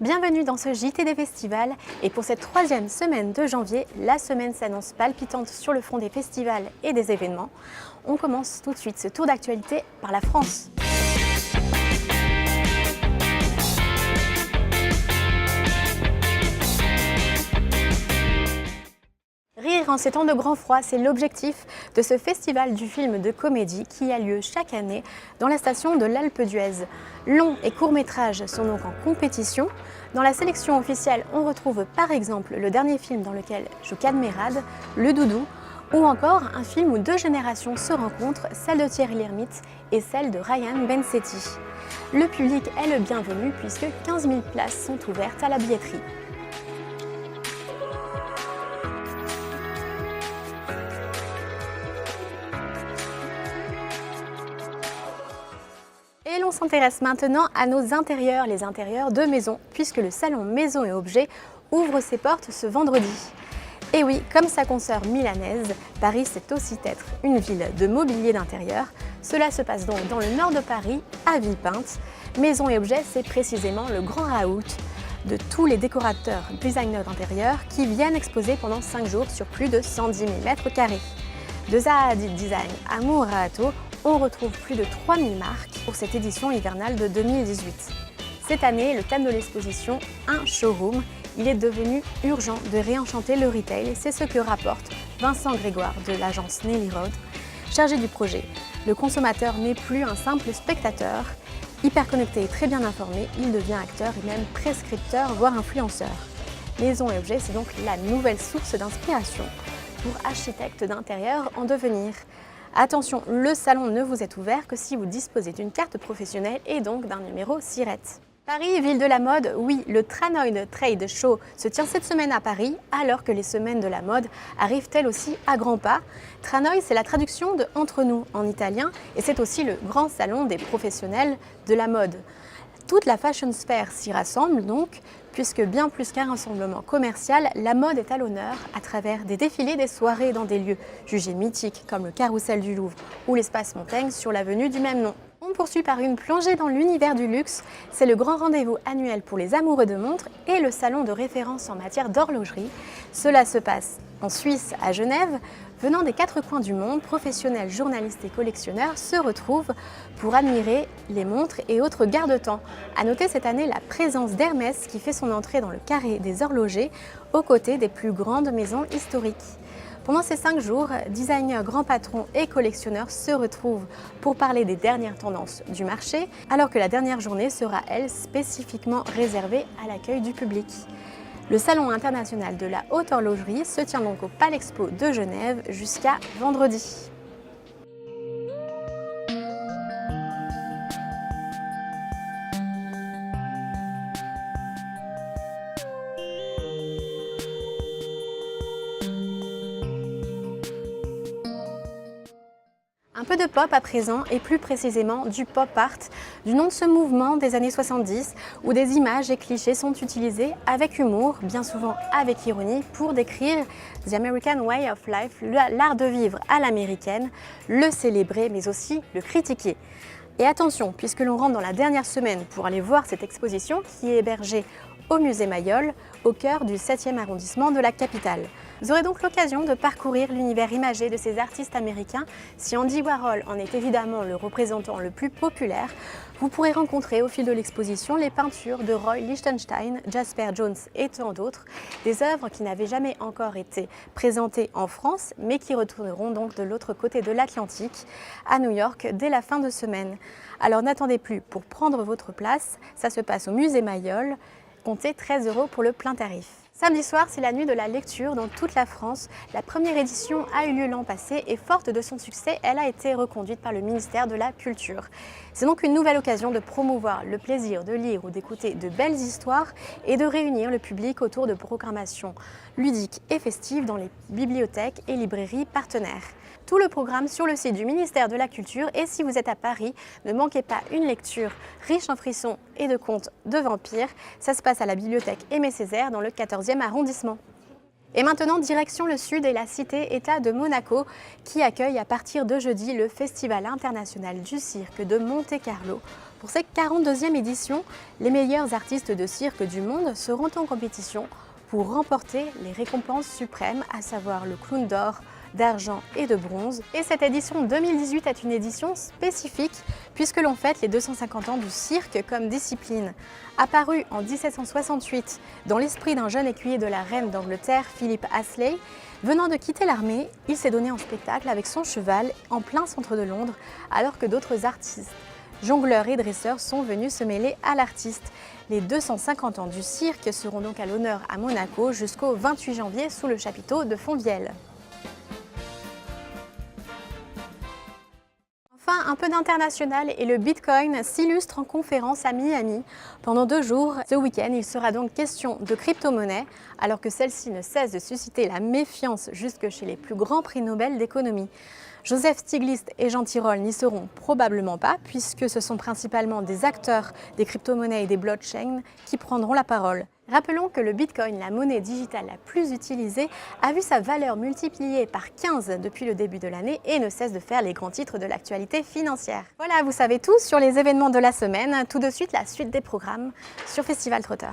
Bienvenue dans ce JT des festivals et pour cette troisième semaine de janvier, la semaine s'annonce palpitante sur le front des festivals et des événements. On commence tout de suite ce tour d'actualité par la France. Rire en ces temps de grand froid, c'est l'objectif de ce festival du film de comédie qui a lieu chaque année dans la station de l'Alpe d'Huez. Longs et courts-métrages sont donc en compétition. Dans la sélection officielle, on retrouve par exemple le dernier film dans lequel joue Cadmerade, Le Doudou, ou encore un film où deux générations se rencontrent, celle de Thierry Lhermitte et celle de Ryan Bensetti. Le public est le bienvenu puisque 15 000 places sont ouvertes à la billetterie. Et l'on s'intéresse maintenant à nos intérieurs, les intérieurs de maison, puisque le salon Maison et Objets ouvre ses portes ce vendredi. Et oui, comme sa consoeur milanaise, Paris sait aussi être une ville de mobilier d'intérieur. Cela se passe donc dans le nord de Paris, à Villepinte. Maison et Objets, c'est précisément le grand raout de tous les décorateurs, designers d'intérieur qui viennent exposer pendant 5 jours sur plus de 110 000 mètres carrés. De Zaha Hadid Design à Murato, on retrouve plus de 3000 marques pour cette édition hivernale de 2018. Cette année, le thème de l'exposition, un showroom, il est devenu urgent de réenchanter le retail. C'est ce que rapporte Vincent Grégoire de l'agence Nelly Road, chargé du projet. Le consommateur n'est plus un simple spectateur. Hyper connecté et très bien informé, il devient acteur et même prescripteur, voire influenceur. Maison et Objets, c'est donc la nouvelle source d'inspiration pour architectes d'intérieur en devenir. Attention, le salon ne vous est ouvert que si vous disposez d'une carte professionnelle et donc d'un numéro SIRET. Paris, ville de la mode, oui, le Tranoïde Trade Show se tient cette semaine à Paris, alors que les semaines de la mode arrivent elles aussi à grands pas. Tranoï, c'est la traduction de Entre nous en italien, et c'est aussi le grand salon des professionnels de la mode. Toute la fashion sphère s'y rassemble donc, puisque bien plus qu'un rassemblement commercial, la mode est à l'honneur à travers des défilés, des soirées dans des lieux jugés mythiques comme le Carrousel du Louvre ou l'espace Montaigne sur l'avenue du même nom. On poursuit par une plongée dans l'univers du luxe. C'est le grand rendez-vous annuel pour les amoureux de montres et le salon de référence en matière d'horlogerie. Cela se passe en Suisse, à Genève. Venant des 4 coins du monde, professionnels, journalistes et collectionneurs se retrouvent pour admirer les montres et autres garde-temps. À noter cette année la présence d'Hermès qui fait son entrée dans le carré des horlogers aux côtés des plus grandes maisons historiques. Pendant ces 5 jours, designers, grands patrons et collectionneurs se retrouvent pour parler des dernières tendances du marché, alors que la dernière journée sera, elle, spécifiquement réservée à l'accueil du public. Le Salon international de la haute horlogerie se tient donc au Palexpo de Genève jusqu'à vendredi. Un peu de pop à présent et plus précisément du pop art, du nom de ce mouvement des années 70 où des images et clichés sont utilisés avec humour, bien souvent avec ironie, pour décrire The American Way of Life, l'art de vivre à l'américaine, le célébrer mais aussi le critiquer. Et attention, puisque l'on rentre dans la dernière semaine pour aller voir cette exposition qui est hébergée au musée Mayol, au cœur du 7e arrondissement de la capitale. Vous aurez donc l'occasion de parcourir l'univers imagé de ces artistes américains. Si Andy Warhol en est évidemment le représentant le plus populaire, vous pourrez rencontrer au fil de l'exposition les peintures de Roy Lichtenstein, Jasper Jones et tant d'autres, des œuvres qui n'avaient jamais encore été présentées en France, mais qui retourneront donc de l'autre côté de l'Atlantique, à New York, dès la fin de semaine. Alors n'attendez plus pour prendre votre place, ça se passe au musée Mayol. Comptez 13 € pour le plein tarif. Samedi soir, c'est la nuit de la lecture dans toute la France. La première édition a eu lieu l'an passé et forte de son succès, elle a été reconduite par le ministère de la Culture. C'est donc une nouvelle occasion de promouvoir le plaisir de lire ou d'écouter de belles histoires et de réunir le public autour de programmations ludiques et festives dans les bibliothèques et librairies partenaires. Tout le programme sur le site du ministère de la Culture et si vous êtes à Paris, ne manquez pas une lecture riche en frissons et de contes de vampires. Ça se passe à la bibliothèque Aimé Césaire dans le 14e arrondissement. Et maintenant, direction le sud et la cité-État de Monaco qui accueille à partir de jeudi le Festival international du cirque de Monte-Carlo Pour cette 42e édition, les meilleurs artistes de cirque du monde seront en compétition pour remporter les récompenses suprêmes, à savoir le clown d'or, d'argent et de bronze. Et cette édition 2018 est une édition spécifique puisque l'on fête les 250 ans du cirque comme discipline. Apparu en 1768 dans l'esprit d'un jeune écuyer de la reine d'Angleterre, Philip Astley, venant de quitter l'armée, il s'est donné en spectacle avec son cheval en plein centre de Londres alors que d'autres artistes, jongleurs et dresseurs sont venus se mêler à l'artiste. Les 250 ans du cirque seront donc à l'honneur à Monaco jusqu'au 28 janvier sous le chapiteau de Fontvieille. Enfin, un peu d'international et le Bitcoin s'illustre en conférence à Miami pendant 2 jours. Ce week-end, il sera donc question de crypto-monnaie, alors que celle-ci ne cesse de susciter la méfiance jusque chez les plus grands prix Nobel d'économie. Joseph Stiglitz et Jean Tirole n'y seront probablement pas, puisque ce sont principalement des acteurs des crypto-monnaies et des blockchains qui prendront la parole. Rappelons que le Bitcoin, la monnaie digitale la plus utilisée, a vu sa valeur multipliée par 15 depuis le début de l'année et ne cesse de faire les grands titres de l'actualité financière. Voilà, vous savez tout sur les événements de la semaine. Tout de suite, la suite des programmes sur Festival Trotter.